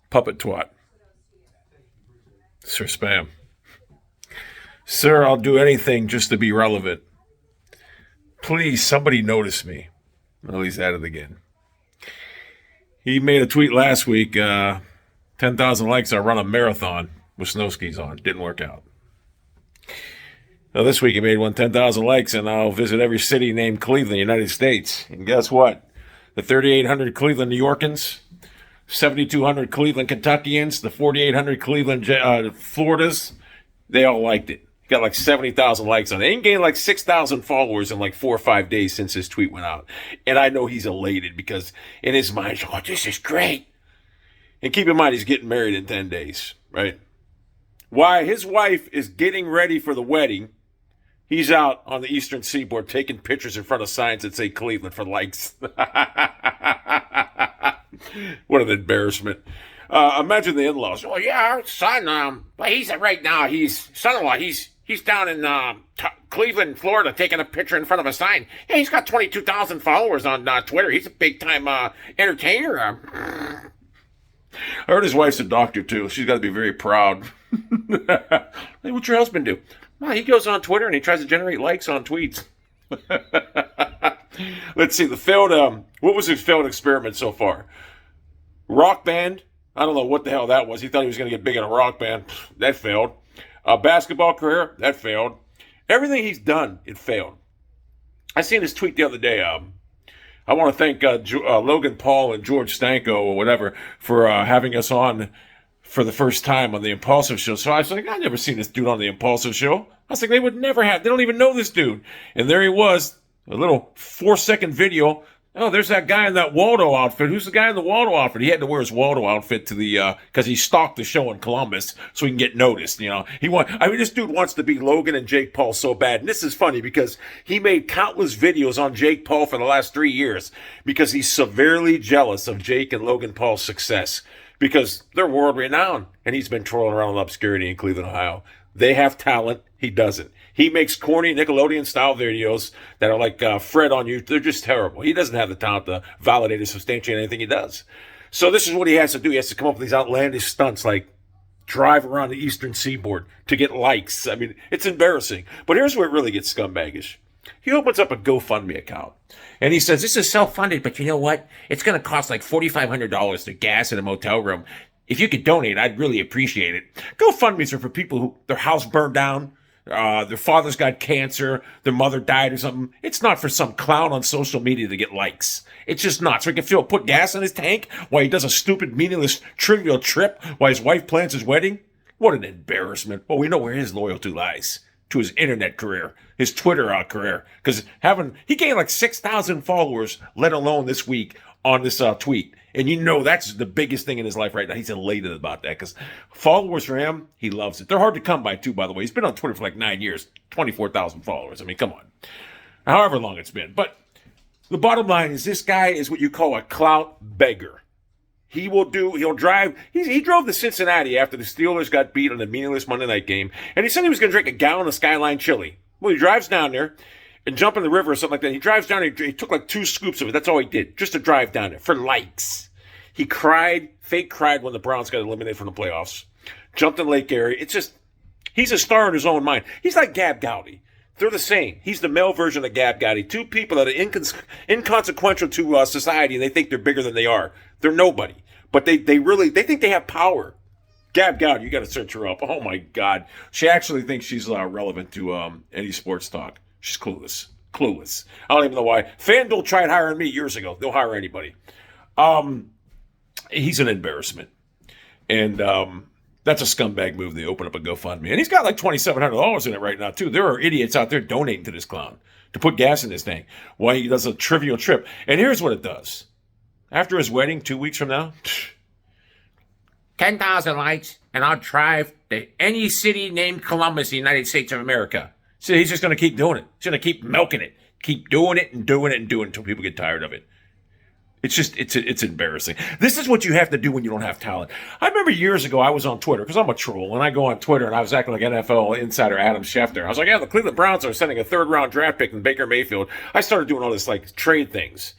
Puppet twat. Sir Spam. Sir, I'll do anything just to be relevant. Please, somebody notice me. Well, he's at it again. He made a tweet last week, 10,000 likes, I'll run a marathon with snow skis on. Didn't work out. Now, this week he made one 10,000 likes, and I'll visit every city named Cleveland, United States. And guess what? The 3,800 Cleveland New Yorkans, 7,200 Cleveland Kentuckians, the 4,800 Cleveland Floridas, they all liked it. He got like 70,000 likes on it. He gained like 6,000 followers in like 4 or 5 days since his tweet went out. And I know he's elated because in his mind, oh, this is great. And keep in mind, he's getting married in 10 days, right? While his wife is getting ready for the wedding, he's out on the eastern seaboard taking pictures in front of signs that say Cleveland for likes. What an embarrassment. Imagine the in-laws. Oh, yeah, our son, well, he's right now, son-in-law, he's down in Cleveland, Florida, taking a picture in front of a sign. Yeah, he's got 22,000 followers on Twitter. He's a big-time entertainer. I heard his wife's a doctor, too. She's got to be very proud. Hey, what's your husband do? Well, he goes on Twitter and he tries to generate likes on tweets. Let's see, what was his failed experiment so far? Rock band? I don't know what the hell that was. He thought he was going to get big in a rock band. That failed. Basketball career? That failed. Everything he's done, it failed. I seen his tweet the other day. I want to thank Logan Paul and George Stanko or whatever for having us on for the first time on the Impulsive Show. So I was like, I've never seen this dude on the Impulsive Show. I was like, they would never have. They don't even know this dude. And there he was, a little 4-second video. Oh, there's that guy in that Waldo outfit. Who's the guy in the Waldo outfit? He had to wear his Waldo outfit to the because he stalked the show in Columbus so he can get noticed. You know, this dude wants to be Logan and Jake Paul so bad. And this is funny because he made countless videos on Jake Paul for the last 3 years because he's severely jealous of Jake and Logan Paul's success because they're world renowned, and he's been trolling around in obscurity in Cleveland, Ohio. They have talent. He doesn't. He makes corny Nickelodeon-style videos that are like Fred on you. They're just terrible. He doesn't have the talent to validate or substantiate anything he does. So this is what he has to do. He has to come up with these outlandish stunts like drive around the eastern seaboard to get likes. I mean, it's embarrassing. But here's where it really gets scumbaggish. He opens up a GoFundMe account. And he says, this is self-funded, but you know what? It's going to cost like $4,500 to gas in a motel room. If you could donate, I'd really appreciate it. GoFundMes are for people who their house burned down, their father's got cancer, their mother died or something. It's not for some clown on social media to get likes. It's just not. So he can put gas in his tank while he does a stupid, meaningless, trivial trip while his wife plans his wedding. What an embarrassment. Well, we know where his loyalty lies. To his internet career, his Twitter career. Because he gained like 6,000 followers, let alone this week, on this tweet. And you know that's the biggest thing in his life right now. He's elated about that because followers for him, he loves it. They're hard to come by too, by the way. He's been on Twitter for like 9 years, 24,000 followers. I mean, come on. However long it's been. But the bottom line is this guy is what you call a clout beggar. He'll drive. He drove to Cincinnati after the Steelers got beat on the meaningless Monday night game. And he said he was going to drink a gallon of Skyline chili. Well, he drives down there and jump in the river or something like that. He drives down there. He took like 2 scoops of it. That's all he did, just to drive down there for likes. He fake cried when the Browns got eliminated from the playoffs. Jumped in Lake Erie. It's just, he's a star in his own mind. He's like Gab Gowdy. They're the same. He's the male version of Gab Gowdy. 2 people that are inconsequential to society, and they think they're bigger than they are. They're nobody. But they think they have power. Gab Gowdy, you got to search her up. Oh, my God. She actually thinks she's relevant to any sports talk. She's clueless. Clueless. I don't even know why. FanDuel tried hiring me years ago. They'll hire anybody. He's an embarrassment. And that's a scumbag move. They open up a GoFundMe. And he's got like $2,700 in it right now, too. There are idiots out there donating to this clown to put gas in this thing while he does a trivial trip. And here's what it does. After his wedding, 2 weeks from now, 10,000 likes, and I'll drive to any city named Columbus, the United States of America. So he's just going to keep doing it. He's going to keep milking it. Keep doing it and doing it and doing it until people get tired of it. It's just, it's embarrassing. This is what you have to do when you don't have talent. I remember years ago, I was on Twitter, because I'm a troll, and I go on Twitter, and I was acting like NFL insider Adam Schefter. I was like, yeah, the Cleveland Browns are sending a 3rd-round draft pick in Baker Mayfield. I started doing all this, like, trade things.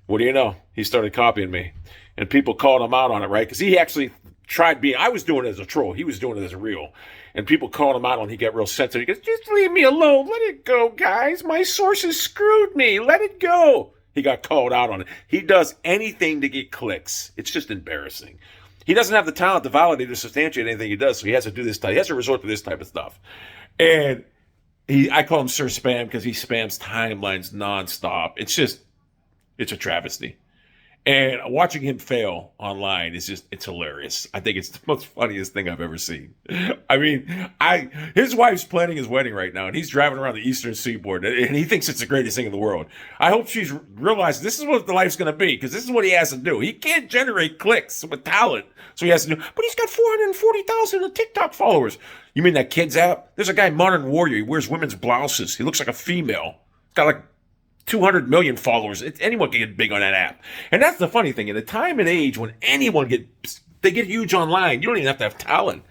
What do you know? He started copying me. And people called him out on it, right? Because he actually tried being, I was doing it as a troll. He was doing it as a real. And people called him out on, he got real sensitive. He goes, just leave me alone. Let it go, guys. My sources screwed me. Let it go. He got called out on it. He does anything to get clicks. It's just embarrassing. He doesn't have the talent to validate or substantiate anything he does, so he has to do this type. He has to resort to this type of stuff. And I call him Sir Spam because he spams timelines nonstop. It's a travesty. And watching him fail online is it's hilarious. I think it's the most funniest thing I've ever seen. I mean, his wife's planning his wedding right now, and he's driving around the Eastern Seaboard, and he thinks it's the greatest thing in the world. I hope she's realized this is what the life's going to be, because this is what he has to do. He can't generate clicks with talent, so he has to do. But he's got 440,000 TikTok followers. You mean that Kids app? There's a guy, Modern Warrior. He wears women's blouses. He looks like a female. He's got like 200 million followers. Anyone can get big on that app. And that's the funny thing. In a time and age when anyone get huge online, you don't even have to have talent.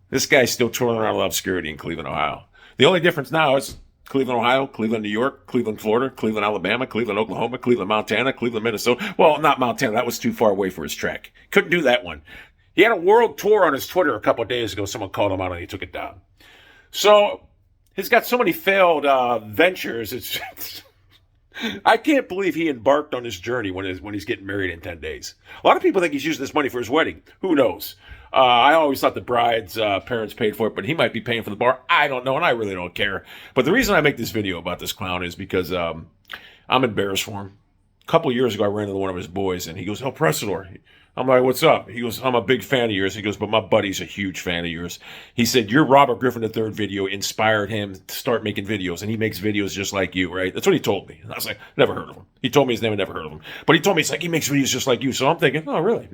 This guy's still twirling around obscurity in Cleveland, Ohio. The only difference now is Cleveland, Ohio, Cleveland, New York, Cleveland, Florida, Cleveland, Alabama, Cleveland, Oklahoma, Cleveland, Montana, Cleveland, Minnesota. Well, not Montana. That was too far away for his track. Couldn't do that one. He had a world tour on his Twitter a couple of days ago. Someone called him out and he took it down. So he's got so many failed ventures. It's I can't believe he embarked on this journey when he's getting married in 10 days. A lot of people think he's using this money for his wedding. Who knows? I always thought the bride's parents paid for it, but he might be paying for the bar. I don't know, and I really don't care. But the reason I make this video about this clown is because I'm embarrassed for him. A couple of years ago, I ran into one of his boys, and he goes, "El Presador." I'm like, "What's up?" He goes, "I'm a big fan of yours." He goes, "But my buddy's a huge fan of yours." He said, "Your Robert Griffin III video inspired him to start making videos, and he makes videos just like you, right?" That's what he told me. And I was like, never heard of him. He told me his name, I never heard of him. But he told me, he makes videos just like you. So I'm thinking, oh, really?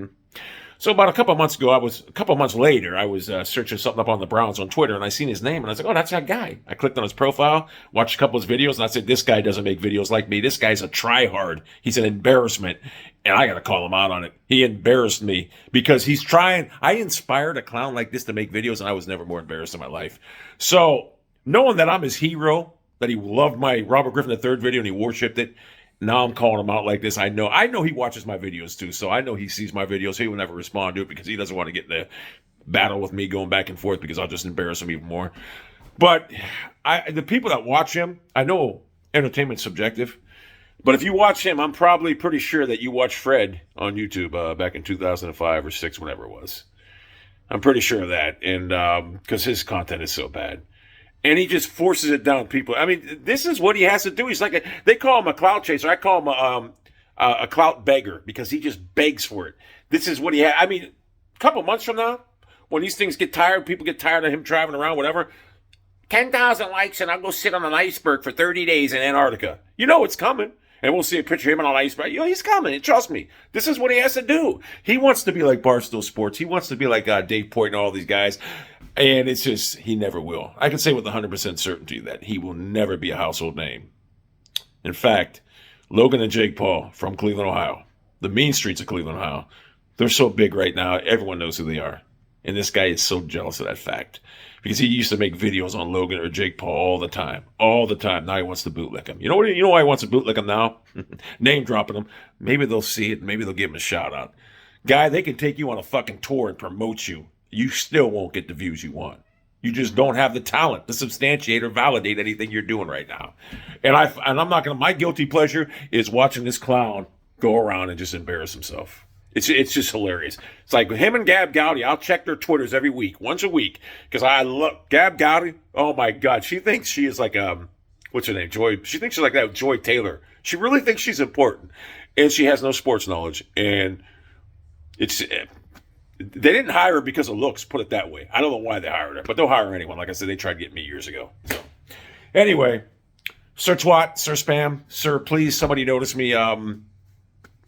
So about a couple months later, I was searching something up on the Browns on Twitter, and I seen his name, and I was like, oh, that's that guy. I clicked on his profile, watched a couple of his videos, and I said, this guy doesn't make videos like me. This guy's a tryhard. He's an embarrassment, and I got to call him out on it. He embarrassed me because he's trying. I inspired a clown like this to make videos, and I was never more embarrassed in my life. So knowing that I'm his hero, that he loved my Robert Griffin III video and he worshipped it, now I'm calling him out like this. I know he watches my videos too, so I know he sees my videos. He will never respond to it because he doesn't want to get in the battle with me going back and forth because I'll just embarrass him even more. But the people that watch him, I know entertainment's subjective, but if you watch him, I'm probably pretty sure that you watched Fred on YouTube back in 2005 or 6, whenever it was. I'm pretty sure of that, and because his content is so bad. And he just forces it down people. I mean, this is what he has to do. He's like they call him a clout chaser. I call him a clout beggar because he just begs for it. This is what he has. I mean, a couple months from now, when these things get tired, people get tired of him driving around, whatever, 10,000 likes and I'll go sit on an iceberg for 30 days in Antarctica. You know it's coming. And we'll see a picture of him on an iceberg. You know, he's coming. Trust me. This is what he has to do. He wants to be like Barstool Sports. He wants to be like Dave Point and all these guys. And it's just, he never will. I can say with 100% certainty that he will never be a household name. In fact, Logan and Jake Paul from Cleveland, Ohio, the mean streets of Cleveland, Ohio, they're so big right now, everyone knows who they are. And this guy is so jealous of that fact. Because he used to make videos on Logan or Jake Paul all the time. All the time. Now he wants to bootlick him. You know why he wants to bootlick him now? Name dropping him. Maybe they'll see it. Maybe they'll give him a shout out. Guy, they can take you on a fucking tour and promote you. You still won't get the views you want. You just don't have the talent to substantiate or validate anything you're doing right now. And I'm not gonna. My guilty pleasure is watching this clown go around and just embarrass himself. It's just hilarious. It's like him and Gab Gowdy. I'll check their Twitters every week, once a week, because I love Gab Gowdy. Oh my God, she thinks she is like what's her name? Joy. She thinks she's like that with Joy Taylor. She really thinks she's important, and she has no sports knowledge. And they didn't hire her because of looks. Put it that way. I don't know why they hired her, but they'll hire anyone. Like I said, they tried to get me years ago. So anyway, Sir Twat, Sir Spam, Sir, please somebody notice me.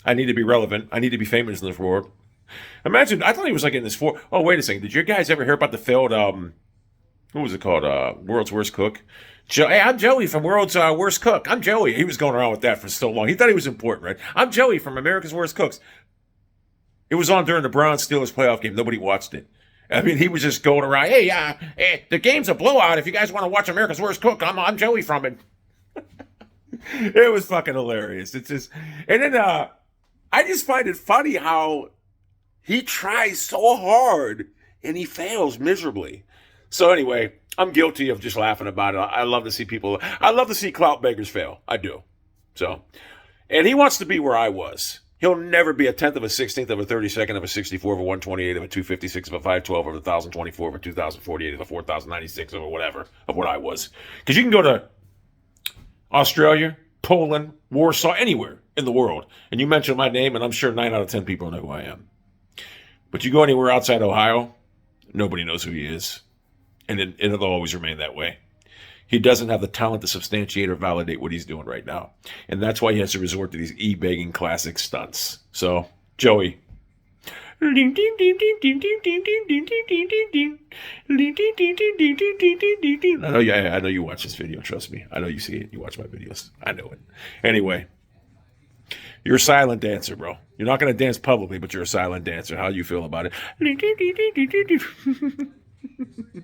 I need to be relevant. I need to be famous in this world. Imagine, I thought he was like in this oh, wait a second. Did you guys ever hear about the failed, what was it called? World's Worst Cook? Hey, I'm Joey from World's Worst Cook. I'm Joey. He was going around with that for so long. He thought he was important, right? I'm Joey from America's Worst Cooks. It was on during the Browns-Steelers playoff game. Nobody watched it. I mean, he was just going around, hey, the game's a blowout. If you guys want to watch America's Worst Cook, I'm Joey from it. It was fucking hilarious. It's just, and then, I just find it funny how He tries so hard and he fails miserably. So anyway, I'm guilty of just laughing about it. I love to see people. I love to see clout beggars fail. I do. So, and he wants to be where I was. He'll never be a tenth of a 16th of a 32nd of a 64 of a 128 of a 256 of a 512 of a 1024 of a 2048 of a 4096 of a whatever of what I was. Because you can go to Australia, Poland, Warsaw, anywhere in the world, and you mention my name, and I'm sure 9 out of 10 people know who I am. But you go anywhere outside Ohio, nobody knows who he is. And it'll always remain that way. He doesn't have the talent to substantiate or validate what he's doing right now. And that's why he has to resort to these e-begging classic stunts. So, Joey. I know you watch this video, trust me. I know you see it. You watch my videos. I know it. Anyway, you're a silent dancer, bro. You're not going to dance publicly, but you're a silent dancer. How do you feel about it?